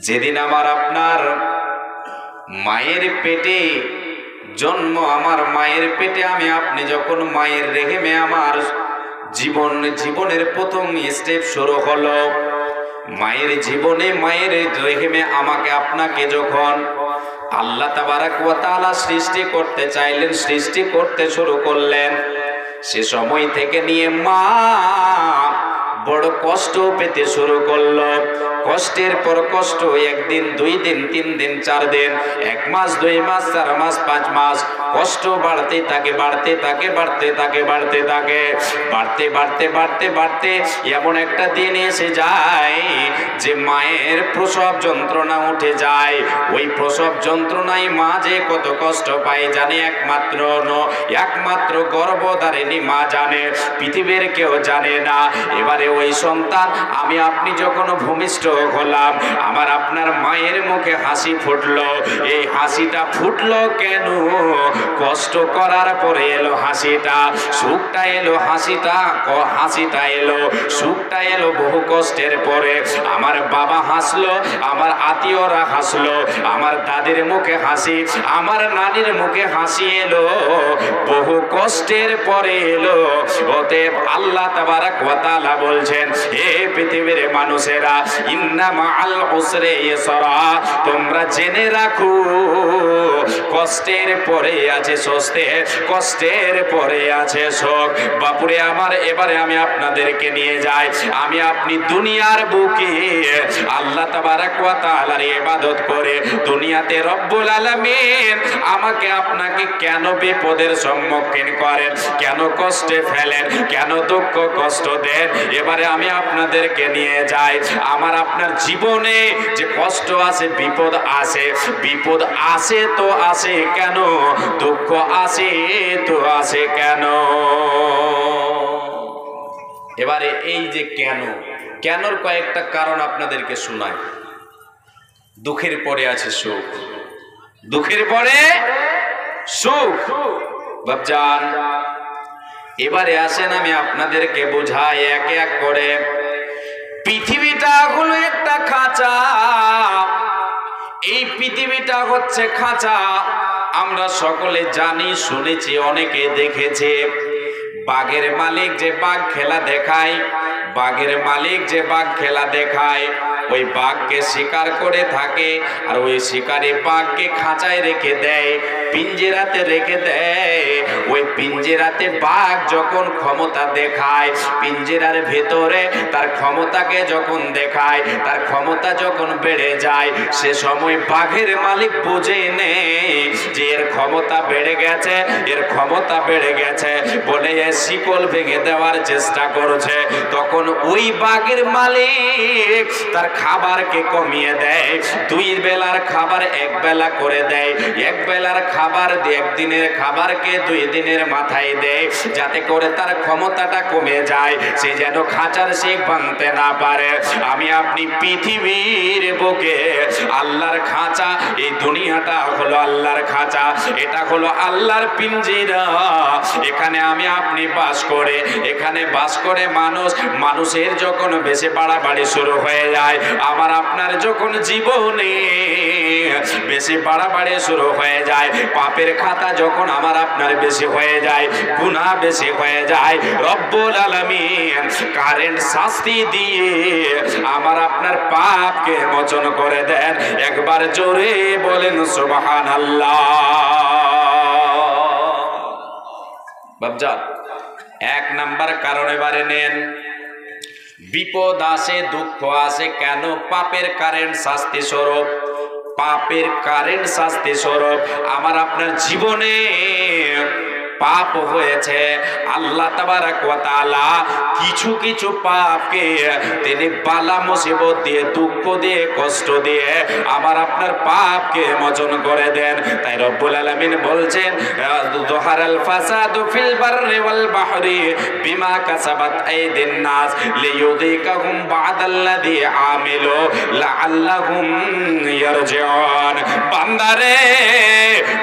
যেদিন আমার আপনার মায়ের পেটে জন্ম, আমার মায়ের পেটে আমি আপনি যখন মায়ের রেহেমে আমার জীবনের প্রথম স্টেপ শুরু হলো, মায়ের জীবনে মায়ের রেহেমে আমাকে আপনাকে যখন আল্লাহ তাবারাক ওয়া তাআলা সৃষ্টি করতে চাইলেন, সৃষ্টি করতে শুরু করলেন, সে সময় থেকে নিয়ে মা বড় কষ্ট পেতে শুরু করলো। কষ্টের পর কষ্ট, একদিন, 2 দিন, 3 দিন, 4 দিন, 1 মাস, 2 মাস, 4 মাস, 5 মাস, কষ্ট বাড়তে থাকে, বাড়তে থাকে, বাড়তে থাকে, বাড়তে থাকে, বাড়তে বাড়তে বাড়তে বাড়তে এমন একটা দিন এসে যায় যে মায়ের প্রসব যন্ত্রণা উঠে যায়। ওই প্রসব যন্ত্রণায় মা যে কত কষ্ট পায় জানে একমাত্র গর্ভধারিণী মা জানে, পৃথিবীর কেউ জানে না। এবারে ওই সন্তান আমি আপনি যখন ভূমিষ্ঠ হলাম, আমার আপনার মায়ের মুখে হাসি ফুটলো। এই হাসিটা ফুটলো কেন? কষ্ট করার পরে এলো হাসিটা, সুখটা এলো, হাসিটা এলো, সুখটা এলো বহু কষ্টের পরে। আমার বাবা হাসলো, আমার আত্মীয়রা হাসলো, আমার দাদির মুখে হাসি, আমার নানির মুখে হাসি এলো, বহু কষ্টের পরে এলো। অতএব আল্লাহ তাবারাক ওয়া তাআলা বলছেন, হে পৃথিবীর মানুষেরা, ইন্না মাআল উসরি ইসরা, তোমরা জেনে রাখো কষ্টের পরে আছে স্বস্তি, কষ্টের পরে আছে সুখ। বাপুরে আমার, এবারে আমি আপনাদেরকে নিয়ে যাই, আমি আপনি দুনিয়ার বুকে আল্লাহ তাবারাক ওয়া তাআলার ইবাদত করে দুনিয়াতে রব্বুল আলামিন আমাকে আপনাকে কেন বিপদের সম্মুখীন করেন, কেন কষ্টে ফেলেন, কেন দুঃখ কষ্ট দেন? এবারে আমি আপনাদেরকে নিয়ে যাই, আমার আপনার জীবনে যে কষ্ট আছে, বিপদ আছে, বিপদ আসে তো আসে কেন, দুঃখ আসে তো আসে কেন? এবারে এই যে কেনর কয়েকটা কারণ আপনাদেরকে শোনাই। দুঃখের পরে আছে সুখ, দুঃখের পরে সুখ। বাপজান, এবারে আসেন আমি আপনাদেরকে বোঝাই একে এক করে। পৃথিবীটা হলো একটা খাঁচা, এই পৃথিবীটা হচ্ছে খাঁচা। আমরা সকলে জানি, শুনেছি, অনেকে দেখেছে। বাঘের মালিক যে বাঘ খেলা দেখায়, বাঘের মালিক যে বাঘ খেলা দেখায়, ওই বাঘকে শিকার করে থাকে, আর ওই শিকারে বাঘকে খাঁচায় রেখে দেয়, পিঞ্জেরাতে রেখে দেয়। ওই পিঞ্জেরাতে বাঘ যখন ক্ষমতা দেখায়, পিঞ্জেরার ভেতরে তার ক্ষমতাকে যখন দেখায়, তার ক্ষমতা যখন বেড়ে যায়, সে সময় বাঘের মালিক বুঝে নেই যে এর ক্ষমতা বেড়ে গেছে, এর ক্ষমতা বেড়ে গেছে বলে শিকল ভেঙে দেওয়ার চেষ্টা করছে। তখন ওই বাঘের মালিক তার খাবারকে কমিয়ে দেয়, 2 বেলার খাবার 1 বেলা করে দেয়, 1 বেলার খাবার 1 দিনের খাবারকে 2 দিনের মাথায় দেয়, যাতে করে তার ক্ষমতাটা কমে যায়, সে যেন খাঁচার শিক ভাঙতে না পারে। আমি আপনি পৃথিবীর বুকে আল্লাহর খাঁচা, এই দুনিয়াটা হলো আল্লাহর খাঁচা, এটা হলো আল্লাহর পিঞ্জিরা। এখানে আমি আপনি বাস করে, এখানে বাস করে মানুষের যখন বেশি বাড়াবাড়ি শুরু হয়ে যায়, আমার আপনার যখন জীবনে বেশি বাড়াবাড়ি শুরু হয়ে যায়, পাপের খাতা যখন আমার আপনার বেশি হয়ে যায়, গুনাহ বেশি হয়ে যায়, রব্বুল আলামিন কারেন্ট শাস্তি দিয়ে আমার আপনার পাপকে মোচন করে দেন। একবার জোরে বলেন সুবহানাল্লাহ। বাপজান, 1 নাম্বার কারণ এবারে নেন। বিপদ আসে, দুঃখ আসে কেন? পাপের কারেন্ট শাস্তি স্বরূপ, পাপের কারেন্ট শাস্তি স্বরূপ। আমার আপনার জীবনে পাপ হয়েছে, আল্লাহ তাবারাক ওয়া তাআলা কিছু কিছু পাপকে তিনি বালা মুসিবত দিয়ে, দুঃখ দিয়ে, কষ্ট দিয়ে আমার আপনার পাপকে মোচন করে দেন। তাই রব্বুল আলামিন বলছেন, যুহারাল ফাসাদু ফিল বাররি ওয়াল বাহরি বিমা কাসাবাত আইদিন নাস লিয়ুযিকাহুম বা'দাল্লাযী আমিলু লাআল্লাহুম ইয়ারজিউন। বান্দারে,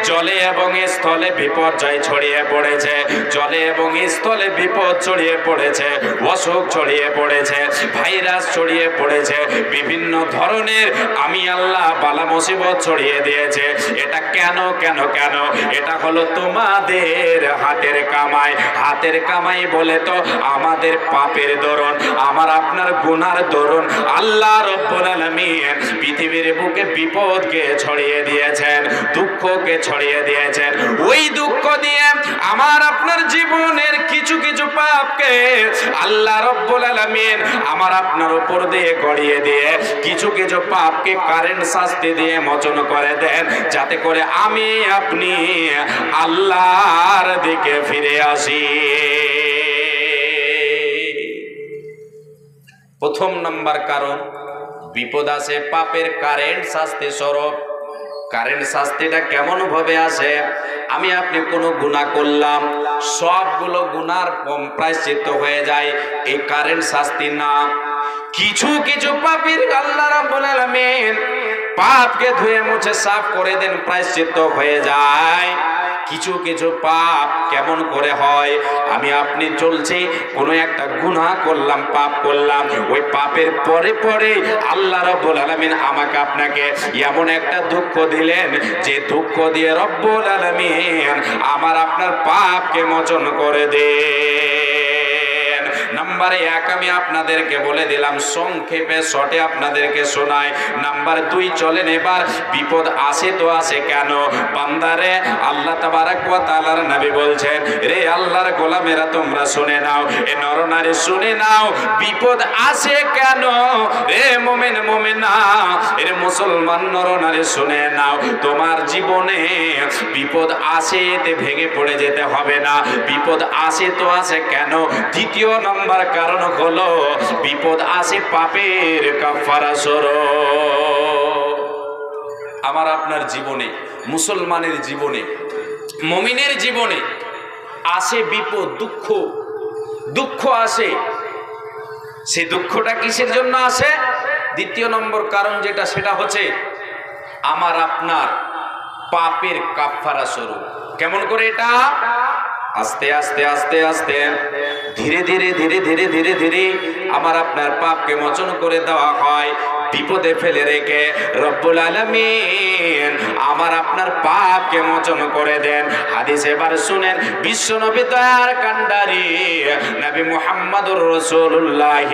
জলে এবং স্থলে বিপর্যয় ছড়িয়ে ছড়িয়ে পড়েছে, জলে এবং স্থলে বিপদ ছড়িয়ে পড়েছে, অসুখ ছড়িয়ে পড়েছে, ভাইরাস ছড়িয়ে পড়েছে, বিভিন্ন ধরনের আমি আল্লাহ বালা মুসিবত ছড়িয়ে দিয়েছে। এটা কেন কেন কেন? এটা হলো তোমাদের হাতের কামাই। হাতের কামাই বলে তো আমাদের পাপের দরুন, আমার আপনার গুনার দরুন আল্লাহ রব্বুল আলামিন পৃথিবীর বুকে বিপদকে ছড়িয়ে দিয়েছেন, দুঃখকে ছড়িয়ে দিয়েছেন। ওই দুঃখ দিয়ে আমার আপনার জীবনের কিছু কিছু পাপকে আল্লাহ রব্বুল আলামিন আমার আপনার উপর দিয়ে গড়িয়ে দিয়ে কিছু কিছু পাপকে কারেন্ট শাস্তি দিয়ে মোচন করে দেন, যাতে করে আমি আপনি আল্লাহর দিকে ফিরে আসি। প্রথম নাম্বার কারণ, বিপদ আসে পাপের কারেন্ট শাস্তি স্বরূপ। কারেন্ট শাস্তিটা কেমন ভাবে আসে? আমি আপনি কোনো গুনাহ করলাম, সবগুলো গুনার প্রায়শ্চিত্ত হয়ে যায় এই কারেন্ট শাস্তি না। কিছু কিছু পাপীর আল্লাহ রাব্বুল আলামিন পাপকে ধুয়ে মুছে সাফ করে দেন, প্রায়শ্চিত্ত হয়ে যায়। কিছু কিছু পাপ কেমন করে হয়? আমি আপনি চলছি, কোনো একটা গুনাহ করলাম, পাপ করলাম, ওই পাপের পরে পরে আল্লাহ রাব্বুল আলামিন আমাকে আপনাকে এমন একটা দুঃখ দিলেন, যে দুঃখ দিয়ে রব্বুল আলামিন আমার আপনার পাপকে মোচন করে দেন। নাম্বার 1 আমি আপনাদেরকে বলে দিলাম, সংক্ষেপে শর্টে আপনাদেরকে শোনাই। নাম্বার 2 চলেন এবার, বিপদ আসে তো আসে কেন? বান্দারে আল্লাহ তাবারক ওয়া তাআলার নবী বলছেন, রে আল্লাহর গোলামেরা তোমরা শুনে নাও, এ নরনারী শুনে নাও, বিপদ আসে কেন? রে মুমিন মুমিনা, এর মুসলমান নরনারী শুনে নাও, তোমার জীবনে বিপদ আসে এতে ভেঙে পড়ে যেতে হবে না। বিপদ আসে তো আসে কেন? দ্বিতীয় নাম্বার কারণ হলো, বিপদ আসে পাপের কাফারা স্বরূপ। আমার আপনার জীবনে, মুসলমানের জীবনে, মুমিনের জীবনে আসে বিপদ, দুঃখ। দুঃখ আসে, সেই দুঃখটা কিসের জন্য আসে? দ্বিতীয় নম্বর কারণ যেটা, সেটা হচ্ছে আমার আপনার পাপের কাফারা স্বরূপ। কেমন করে এটা? আস্তে আস্তে আস্তে আস্তে ধীরে ধীরে ধীরে ধীরে ধীরে ধীরে আমার আপনার পাপকে মোচন করে দেওয়া হয়। বিপদে ফেলে রেখে রব্বুল আলামিন আমার আপনার পাপকে মোচন করে দেন। হাদিস এবার শুনেন, বিশ্ব নবী দয়ার কান্ডারি নবী মুহাম্মদুর রাসূলুল্লাহ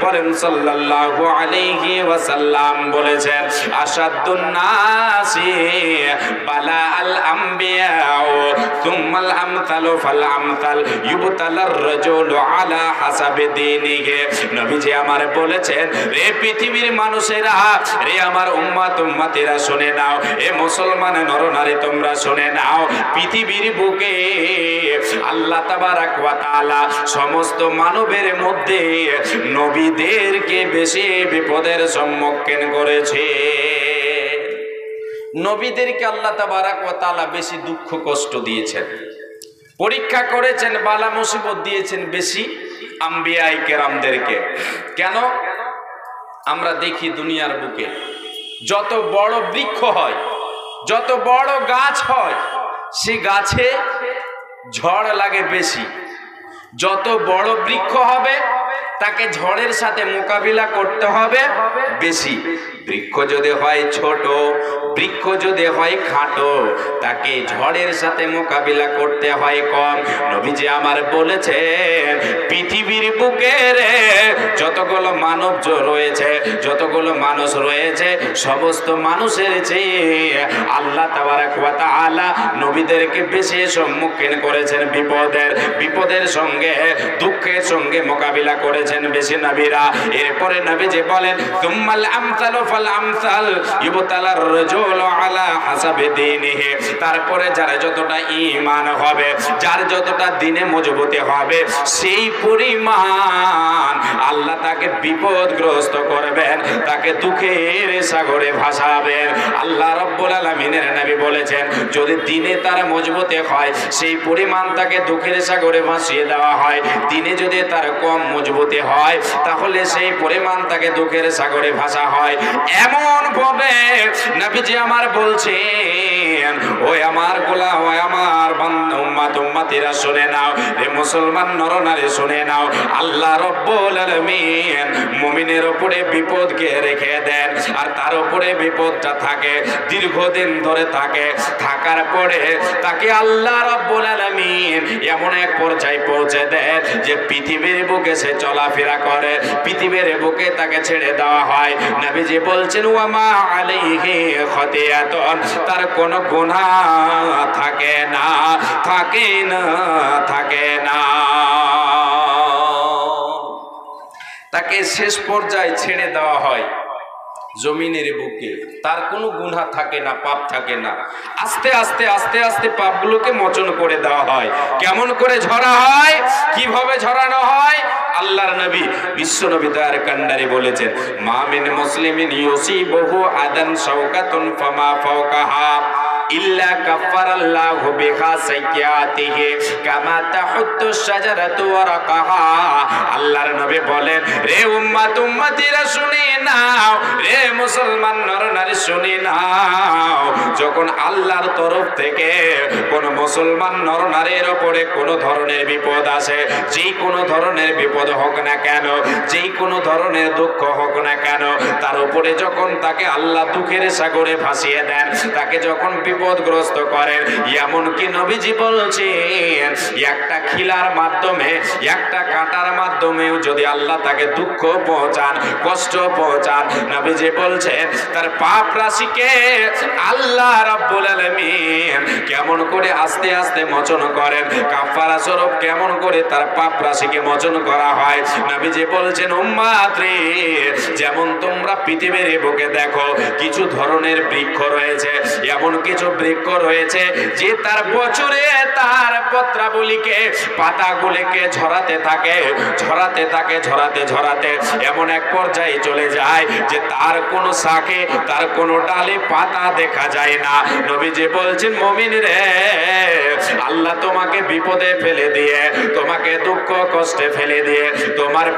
বলেন সাল্লাল্লাহু আলাইহি ওয়াসাল্লাম বলেছেন, আশাদ্দুন নাসি বালা আল আম্বিয়া সুম্মাল আমসালু ফাল আমসাল ইউবতালার রাজুলু আলা হাসাবি দীনিহি। নবীজি আমার বলেছেন, রে পৃথিবীর মানুষেরা, রে আমার উম্মত উম্মতিরা শুনে নাও, এ মুসলমান নরনারী তোমরা শুনে নাও, পৃথিবীর বুকে আল্লাহ তাবারক ওয়া তাআলা সমস্ত মানবের মধ্যে নবীদেরকে বেশি বিপদের সম্মুখীন করেছে। নবীদেরকে আল্লাহ তাবারক ওয়া তাআলা বেশি দুঃখ কষ্ট দিয়েছেন, পরীক্ষা করেছেন, বালা মুসিবত দিয়েছেন বেশি আম্বিয়ায়ে কেরামদেরকে। কেন? আমরা দেখি দুনিয়ার বুকে যত বড় বৃক্ষ হয়, যত বড় গাছ হয়, সে গাছে ঝড় লাগে বেশি। যত বড় বৃক্ষ হবে তাকে ঝড়ের সাথে মোকাবিলা করতে হবে বেশি। বৃক্ষ যদি হয় ছোট, বৃক্ষ যদি হয় খাটো, তাকে ঝড়ের সাথে মোকাবিলা করতে হয় কম। নবীজি আমার বলেছেন, পৃথিবীর বুকে রে যতগুলো মানব রয়েছে, যতগুলো মানুষ রয়েছে, সমস্ত মানুষের চেয়ে আল্লাহ তাবারক ওয়া তাআলা নবীদেরকে বেশি সম্মুখীন করেছেন বিপদের। বিপদের সঙ্গে দুঃখের সঙ্গে মোকাবিলা করেছেন বেশি নবীরা। এরপরে নবীজি বলেন, তুম্মাল আমসালু ফাল আমসাল ইউবতালার রাজুলু আলা হাসাবি দীনিহি। তারপরে যার যতটা ঈমান হবে, যার যতটা দিনে মজবুতি হবে, সেই পরিমাণ আল্লাহ তাকে বিপদগ্রস্ত করবেন, তাকে দুঃখের সাগরে ভাসাবেন। আল্লাহ রাব্বুল আলামিনের নবী বলেছেন, যদি দিনে তার মজবুতি হয়, সেই পরিমাণ তাকে দুঃখের সাগরে ভাসিয়ে দেওয়া হয়। দিনে যদি তার কম মজবুতি হয়, তাহলে সেই পরিমাণ তাকে দুঃখের সাগরে ভাসা হয়। এমন ভাবে নবীজি আমার বলছেন, ওই আমার গোলাম, ওই আমার বান্দা উম্মত উম্মতিরা শুনে নাও, রে মুসলমান নরনারী শুনে নাও, আল্লাহ রব্বুল আলামিন মুমিনের উপরে বিপদকে রেখে দেন, আর তার উপরে বিপদটা থাকে দীর্ঘদিন ধরে থাকে, থাকার পরে তাকে আল্লাহ রব্বুল আলামিন এমন এক পর্যায়ে পৌঁছে দেন যে পৃথিবীর বুকে সে চলাফেরা করে, পৃথিবীর বুকে তাকে ছেড়ে দেওয়া হয়। নবীজি বলছেন ওয়ামা আলাইহি খাতিয়াতুন, তার কোনো গুনাহ থাকে না, থাকে না, থাকে না। তাকে শেষ পর্যায়ে ছেড়ে দেওয়া হয় জমিনের বুকে, তার কোনো গুনাহ থাকে না, পাপ থাকে না। আস্তে আস্তে আস্তে আস্তে পাপগুলোকে মোচন করে দেওয়া হয়। কেমন করে ঝরা হয়, কিভাবে ঝরানো হয়? আল্লাহর নবী বিশ্ব নবী তার কান্ডারে বলেছেন মা মিন মুসলিমিন ইউসিবহু আদান শাওকাতুন ফামা ফাওকাহা ইল্লা কাফারাল্লাহু বিহা সাইয়্যাতিহি কামা তাহুত্তু শাজারাতু ওয়ারাকাহা। আল্লাহর নবী বলেন, রে উম্মত উম্মতিরা শুনে নাও, রে মুসলমান নরনারী শুনে নাও, যখন আল্লাহর তরফ থেকে কোন মুসলমান নরনারীর উপরে কোন ধরনের বিপদ আসে, যেই কোনো ধরনের বিপদ হোক না কেন, যেই কোনো ধরনের দুঃখ হোক না কেন, তার উপরে যখন তাকে আল্লাহ দুঃখের সাগরে ভাসিয়ে দেন, তাকে যখন বিপদগ্রস্ত করেন, এমনকি নবীজি বলছেন একটা খিলার মাধ্যমে, একটা কাঁটার মাধ্যমেও যদি আল্লাহ তাকে দুঃখ পৌঁছান, কষ্ট পৌঁছান, নবীজি বলছেন তার পাপ রাশিকে আল্লাহ রাব্বুল আলামিন কেমন করে আস্তে আস্তে মোচন করেন, কাফারা স্বরূপ কেমন করে তার পাপ রাশিকে মোচন করা হয়। নবীজি বলছেন উম্মাত রে, যেমন তোমরা পৃথিবীর বুকে দেখো কিছু ধরনের বৃক্ষ রয়েছে, এমন কিছু বৃক্ষ রয়েছে যে তার বছরে তার পত্রাবলীকে, পাতাগুলিকে ঝরাতে থাকে, ঝরাতে থাকে, ঝরাতে ঝরাতে এমন এক পর্যায়ে চলে যায় যে তার কোনো শাখে, তার কোনো ডালে পাতা দেখা যায় না। নবীজি বলছেন মুমিন রে, আল্লাহ তোমাকে বিপদে ফেলে দিয়ে, তোমাকে দুঃখ কষ্টে ফেলে দিয়ে, তোমার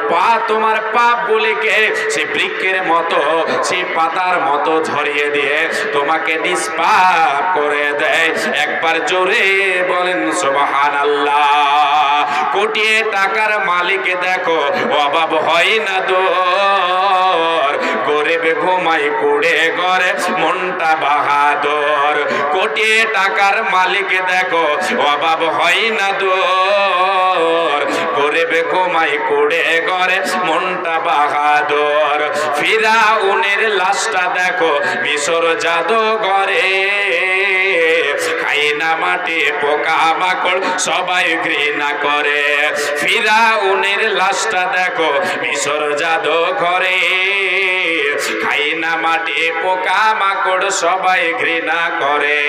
পাপগুলিকে সেই বৃক্ষের মতো, সেই পাতার মতো ঝরিয়ে দিয়ে তোমাকে নিষ্পাপ করে দেয়। একবার জোরে বলেন সুবহানাল্লাহ। কোটি টাকার মালিক দেখো অভাব হয় না দোর, গরিব ঘুমাই কুড়ে ঘরে মনটা বাহাদুর। কোটি টাকার মালিক দেখো অভাব হয় না দোর, গরিব ঘুমাই কুড়ে ঘরে মনটা বাহাদুর। ফিরাউনের লাশটা দেখো মিশর জাদুঘরে, খাই না মাটি পোকা মাকড় সবাই ঘৃণা করে। ফিরাউনের লাশটা দেখো মিশর জাদুঘরে, খাই না মাটি পোকা মাকড় সবাই ঘৃণা করে।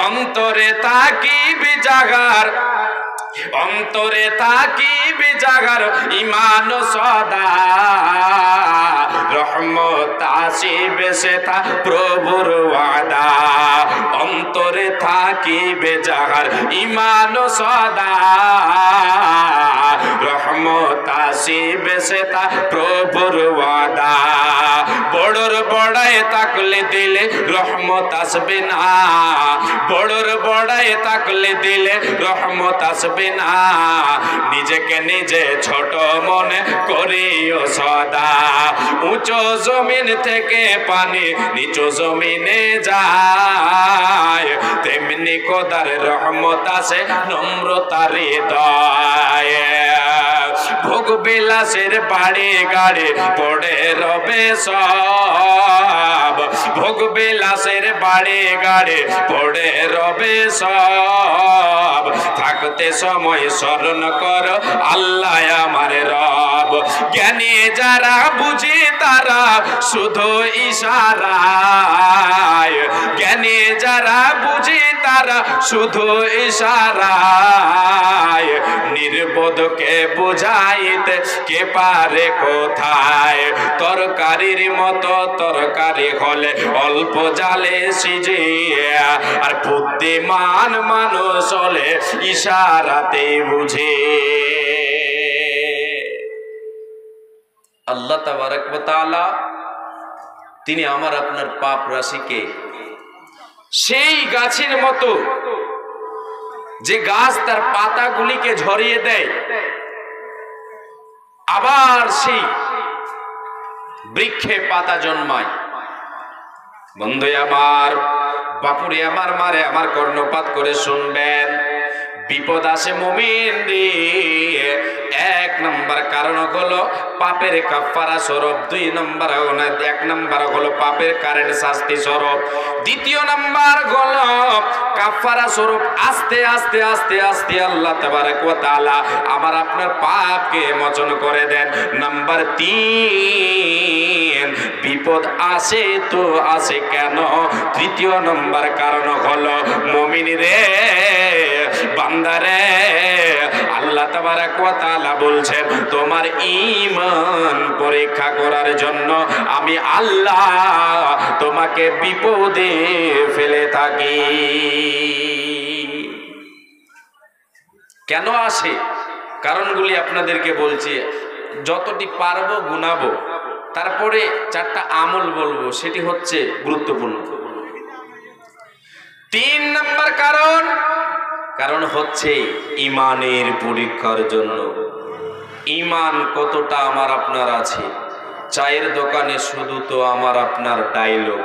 অন্তরে তাকিবি জাগার, অন্তরে তাকিবি জাগার ইমান সদা, রহমত আসিবে সেটা প্রভুর ওয়াদা। অন্তরে থাকিবে যাহার ইমান সদা, রহমত আসিবে সেটা প্রভুর ওয়াদা। বড়র বড়ায় তাকলে দিলে রহমত আসবে না, বড়র বড়ায় তাকলে দিলে রহমত আসবে না। নিজেকে নিজে ছোট মনে করিও সদা, উঁচু জমিন থেকে পানি নিচু জমিনে যায়, তেমনি খোদার রহমত আসে নম্রতার হৃদয়ে। ভোগ বিলাসের বাড়ি গাড়ি পড়ে রবে সব, ভোগ বিলাসের বাড়ি গাড়ি পড়ে রবে সব। থাকতে সময় স্মরণ কর আল্লাহ আমার রব, জ্ঞানী যারা বুঝি তারা শুধু ইশারায়, জ্ঞানী যারা বুঝি তারা শুধু ইশারায়। নির্বোধকে বুঝাইতে কে পারে কোথায়, তরকারির মতো তরকারি হলে অল্প জালে সিজে, আর বুদ্ধিমান মানুষ হলে ইশারাতে বুঝে। আল্লাহ তাবারক ওয়া তাআলা তিনি আমার আপনার পাপ রাশিকে সেই গাছের মতো যে গাছ তার পাতাগুলিকে ঝরিয়ে দেয়, আবার সেই বৃক্ষে পাতা জন্মায়। বন্ধু আমার, বাপুরে আমার, মারে আমার, কর্ণপাত করে শুনবেন। বিপদ আসে মুমিন দিয়ে, এক নম্বর কারণ হলো পাপের কাফারা স্বরূপ, দুই নম্বর হলো, এক নম্বর হলো পাপের কারণে শাস্তি স্বরূপ, দ্বিতীয় নম্বর হলো কাফারা স্বরূপ আস্তে আস্তে আস্তে আস্তে আল্লাহ তাবারক ওয়া তাআলা আমার আপনার পাপকে মোচন করে দেন। নাম্বার 3, বিপদ আসে তো আসে কেন? তৃতীয় নম্বর কারণ হলো মুমিন রে, বান্দারে, আল্লাহ তাবারক ওয়া তাআলা বলছেন তোমার ঈমান পরীক্ষা করার জন্য আমি আল্লাহ তোমাকে বিপদে ফেলে থাকি। কেন আসে কারণগুলি আপনাদেরকে বলছি, যতটি পারবো গুনাবো, তারপরে 4টা আমল বলবো, সেটি হচ্ছে গুরুত্বপূর্ণ। 3 নম্বর কারণ হচ্ছে ঈমানের পরীক্ষার জন্য। ঈমান কতটা আমার আপনার আছে? চায়ের দোকানে শুধু তো আমার আপনার ডায়লগ,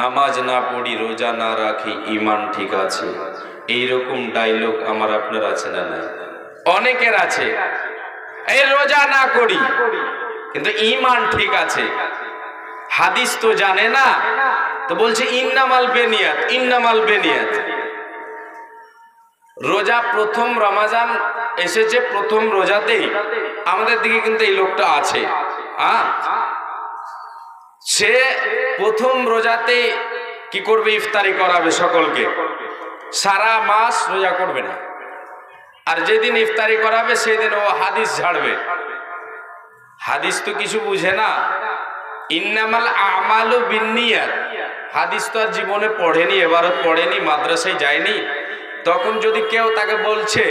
নামাজ না পড়ি, রোজা না রাখি, ঈমান ঠিক আছে, এইরকম ডায়লগ আমার আপনার আছে না? না, অনেকের আছে। এই রোজা না করি কিন্তু ঈমান ঠিক আছে, হাদিস তো জানে না, তো বলছে ইন্নামাল বেনিয়াত, ইন্নামাল বেনিয়াত। রোজা প্রথম রমাজান এসেছে, প্রথম রোজাতেই আমাদের দিকে কিন্তু এই লোকটা আছে। সে প্রথম রোজাতে কি করবে? ইফতারি করাবে সকলকে, সারা মাস রোজা করবে না, আর যেদিন ইফতারি করাবে সেদিন ও হাদিস ঝাড়বে। হাদিস তো কিছু বুঝে না, ইন্নামাল আমালু বিন্নিয়াত, হাদিস তো আর জীবনে পড়েনি, এবারও পড়েনি, মাদ্রাসায় যায়নি। তখন যদি কেউ তাকে বলছে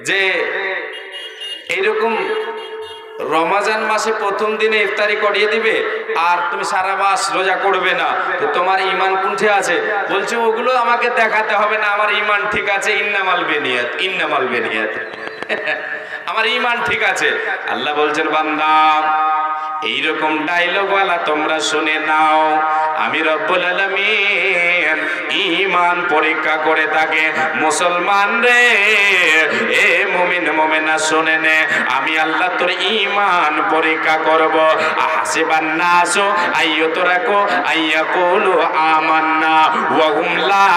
যে এইরকম রমাজান মাসে প্রথম দিনে ইফতারি করিয়ে দিবে আর তুমি সারা মাস রোজা করবে না, তো তোমার ঈমান কোনঠে আছে? বলছে ওগুলো আমাকে দেখাতে হবে না, আমার ঈমান ঠিক আছে, ইন্নামাল বেনিয়াত, ইন্নামাল বেনিয়াত, আমার ঈমান ঠিক আছে। আল্লাহ বলছেন বান্দা এইরকম ডায়লগওয়ালা তোমরা শুনে নাও, আমি রব্বুল আলামিন ঈমান পরীক্ষা করে থাকে। মুসলমান রে, এ মুমিন মুমিনা শুনে নে, আমি আল্লাহ তোর ঈমান পরীক্ষা করব। আহসিবান নাসু আইয়ুতরাকু আইয়াকুলু আমান্না ওয়া হুম লা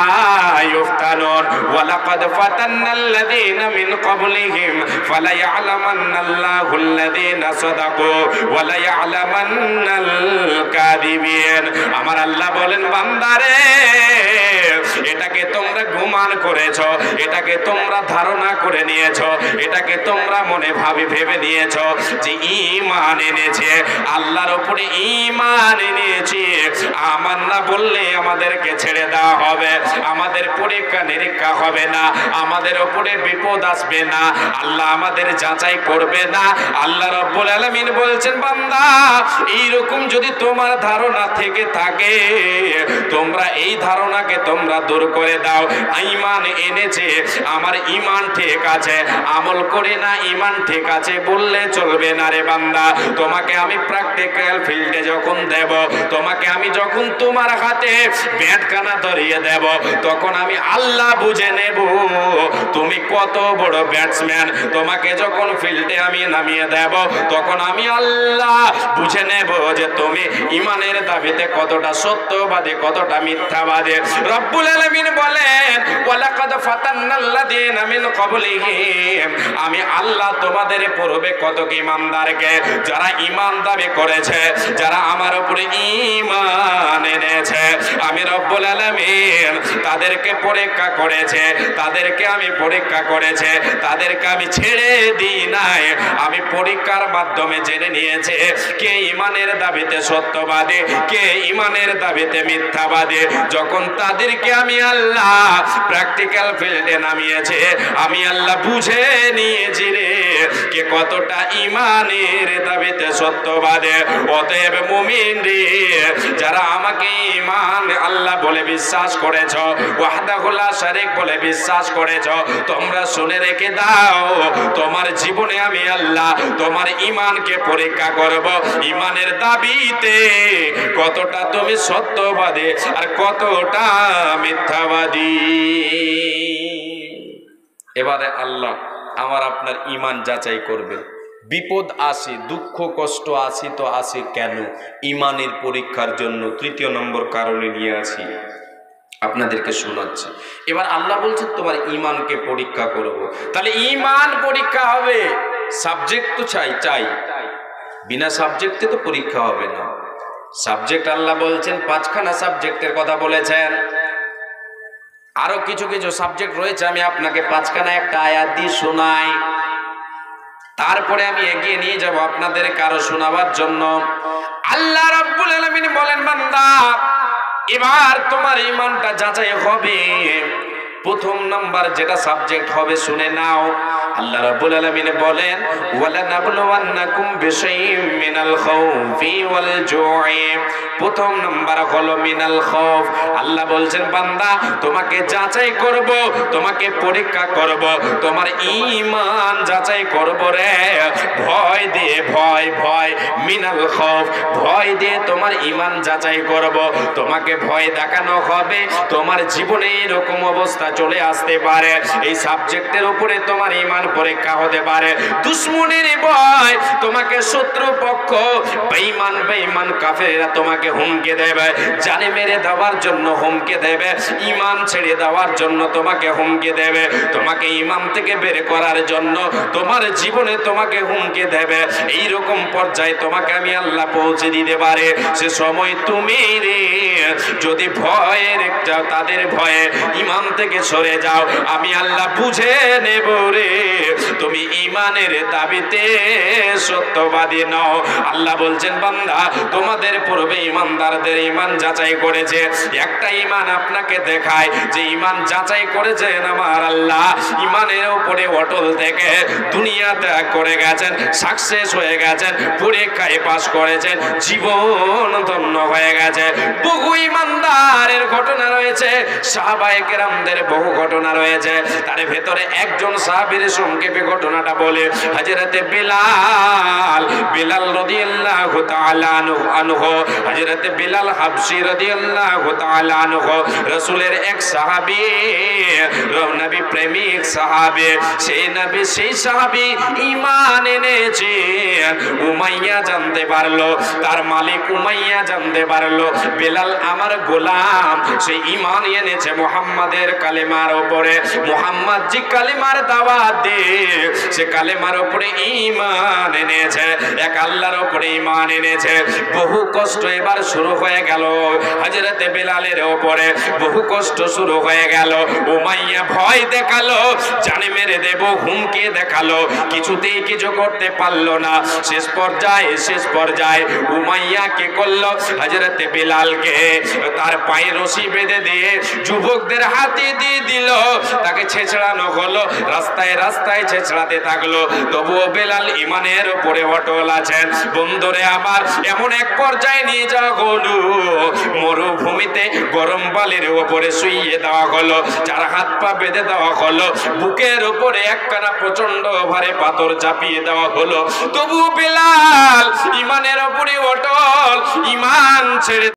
ইফতানুন ওয়া লাকাদ ফাতান্নাল্লাযীনা মিন ক্বাবলিহিম ফালা ইয়ালামান্নাল্লাহুল্লাযীনা সাদাকু ওয়া লা ইয়ালামান্নাল কাযিবিন। আমার আল্লাহ বলেন বান্দারে, এটাকে তোমরা গুমান করেছো, এটাকে তোমরা ধারণা করে নিয়েছো, এটাকে তোমরা মনে ভেবে নিয়েছো যে ঈমান এনেছে, আল্লাহর উপরে ঈমান এনেছে, আমার না বললে আমাদেরকে ছেড়ে দেওয়া হবে, আমাদের পরীক্ষা নিরীক্ষা হবে না, আমাদের উপরে বিপদ আসবে না, আল্লাহ আমাদের যাচাই করবে না। আল্লাহ রাব্বুল আলামিন বলছেন বান্দা এইরকম যদি তোমার ধারণা থেকে থাকে, তোমরা এই ধারণাকে তোমরা দূর করে দাও। ঈমান এনেছে, আমার ঈমান ঠিক আছে, আমল করে না ঈমান ঠিক আছে বললে চলবে না রে বান্দা। তোমাকে আমি প্র্যাকটিক্যাল ফিল্ডে যখন দেব, তোমাকে আমি যখন তোমার হাতে ব্যাটখানা ধরিয়ে দেব, তখন আমি আল্লাহ বুঝে নেব তুমি কত বড় ব্যাটসম্যান। তোমাকে যখন ফিল্ডে আমি নামিয়ে দেব, তখন আমি আল্লাহ বুঝে নেব যে তুমি ঈমানের দাবিতে কতটা সত্যবাদী, কতটা মিথ্যাবাদী। রব্বুল আলামিন বলেন ওয়ালাকাদ ফাতান্নাল্লাযীনা মিন ক্বাবলিহিম, আমি আল্লাহ তোমাদের পূর্বে কত ঈমানদারকে, যারা ঈমান দাবি করেছে, যারা আমার উপরে ঈমান এনেছে, আমি রব্বুল আলামিন তাদেরকে পরীক্ষা করেছে, তাদেরকে আমি পরীক্ষা করেছে, তাদেরকে আমি ছেড়ে দিই নাই। আমি পরীক্ষার মাধ্যমে জেনে নিয়েছে কে ঈমানের দাবিতে সত্যবাদী, কে ঈমানের দাবিতে মিথ্যাবাদী। যখন তাদেরকে আমি আল্লাহ প্র্যাকটিক্যাল ফিল্ডে নামিয়েছে, আমি আল্লাহ বুঝে নিয়েছি রে কে কতটা ঈমানের দাবিতে সত্যবাদী। অতএব মুমিন রে, যারা আমাকে ঈমান আল্লাহ বলে বিশ্বাস করে করেছ, ওয়াহদাহু লা শারীক বলে বিশ্বাস করেছ, তোমরা শুনে রেখে দাও, তোমার জীবনে আমি আল্লাহ তোমার ঈমানকে পরীক্ষা করব, ঈমানের দাবিতে কতটা তুমি সত্যবাদী আর কতটা মিথ্যাবাদী। এবারে আল্লাহ আমার আপনার ঈমান যাচাই করবে। বিপদ আসে, দুঃখ কষ্ট আসি তো আসে কেন? ঈমানের পরীক্ষার জন্য। তৃতীয় নম্বর কারণে নিয়ে আসি, আপনাদেরকে শোনাচ্ছি। এবার আল্লাহ বলছেন তোমার ঈমানকে পরীক্ষা করব। তাহলে ঈমান পরীক্ষা হবে, সাবজেক্ট তো চাই, বিনা সাবজেক্টে তো পরীক্ষা হবে না। সাবজেক্ট আল্লাহ বলছেন 5খানা সাবজেক্টের কথা বলেছেন, আরো কিছু কিছু সাবজেক্ট রয়েছে, আমি আপনাকে 5খানা একটা আয়াত দিয়ে শোনাই, তারপরে আমি এগিয়ে নিয়ে যাব আপনাদের কারো শোনাবার জন্য। আল্লাহ রাব্বুল আলামিন বলেন, বান্দা এবার তোমার ঈমানটা যাচাই হবে। প্রথম নাম্বার যেটা সাবজেক্ট হবে শুনে নাও। আল্লাহ রাব্বুল আলামিন বলেন, ওয়ালা নাবলুওয়ান্নাকুম বিশাইইম মিনাল খাউফি ওয়াল জুই। প্রথম নাম্বার হলো মিনাল খাউফ। আল্লাহ বলছেন, বান্দা তোমাকে যাচাই করব, তোমাকে পরীক্ষা করব, তোমার ঈমান যাচাই করব রে। ভয় দিয়ে, ভয় মিনাল খাউফ, ভয় দিয়ে তোমার ঈমান যাচাই করব। তোমাকে ভয় দেখানো হবে, তোমার জীবনে এরকম অবস্থা চলে আসতে পারে, এই সাবজেক্টের উপরে তোমার ঈমান পরীক্ষা হতে পারে। দুশমনের ভয়, তোমাকে শত্রু পক্ষ বেঈমান কাফেররা তোমাকে হুমকি দেবে, জানে মেরে দেওয়ার জন্য হুমকি দেবে, ঈমান ছেড়ে দেওয়ার জন্য তোমাকে হুমকি দেবে, তোমাকে ঈমান থেকে বের করার জন্য তোমার জীবনে তোমাকে হুমকি দেবে। এই রকম পর্যায়ে তোমাকে আমি আল্লাহ পৌঁছে দিতে পারে। সে সময় তুমি রে যদি ভয়ের তাদের ভয়ে ঈমান থেকে সরে যাও, আমি আল্লাহ বুঝে নেব রে তুমি ঈমানের দাবিতে সত্যবাদী নও। আল্লাহ বলছেন, বান্দা তোমাদের পূর্বে ঈমানদারদের ঈমান যাচাই করেছে। একটা ঈমান আপনাকে দেখায় যে ঈমান যাচাই করেছেন আমার আল্লাহ, ঈমানের উপরে অটল থেকে দুনিয়া ত্যাগ করে গেছেন, সাকসেস হয়ে গেছেন, পরীক্ষায় পাস করেছেন, জীবন ধন্য হয়ে গেছে। বহু ঈমানদারের ঘটনা রয়েছে, সাহাবায়ে কেরামদের বহু ঘটনা রয়েছে। তার ভেতরে একজন সাহাবীর সংক্ষেপে ঘটনাটা বলে, হযরতে বিলাল রাদিয়াল্লাহু তাআলা আনহু, হযরতে বিলাল হাবশী রাদিয়াল্লাহু তাআলা আনহু রাসূলের এক সাহাবী, নবী প্রেমিক সাহাবী। সেই সাহাবী ঈমান এনেছে। উমাইয়া জানতে পারলো, তার মালিক উমাইয়া জানতে পারলো বিলাল আমার গোলাম, সে ঈমান এনেছে মুহাম্মাদের কালেমার উপরে। মুহাম্মদ জি কালেমার দাওয়াত দিয়ে সে কালেমার উপরে ঈমান এনেছে, এক আল্লাহর উপরে ঈমান এনেছে। বহু কষ্ট এবার শুরু হয়ে গেল হযরতে বিলালের উপরে, বহু কষ্ট শুরু হয়ে গেল। উমাইয়া ভয় দেখালো, জানে মেরে দেব হুমকি দেখালো, কিছুতেই কিছু করতে পারলো না। শেষ পর্যায়ে উমাইয়া কি করলো, হযরতে বিলালকে তার পায়ে রশি বেঁধে দিয়ে যুবকদের হাতে দিয়ে দিল, তাকে ছেঁচড়ানো হলো, রাস্তায় ছেঁচড়াতে থাকলো। তবুও বেলাল ঈমানের উপরে অটল আছেন। বন্ধুরে আমার, এমন এক পর্যায়ে নিয়ে যাওয়া হলো মরুভূমিতে, গরম বালির উপরে শুইয়ে দেওয়া হলো, চার হাত পা বেঁধে দেওয়া হলো, বুকের উপরে একখানা প্রচন্ড ভারে পাথর চাপিয়ে দেওয়া হলো। তবুও বেলাল ঈমানের উপরে অটল, ঈমান ছেড়ে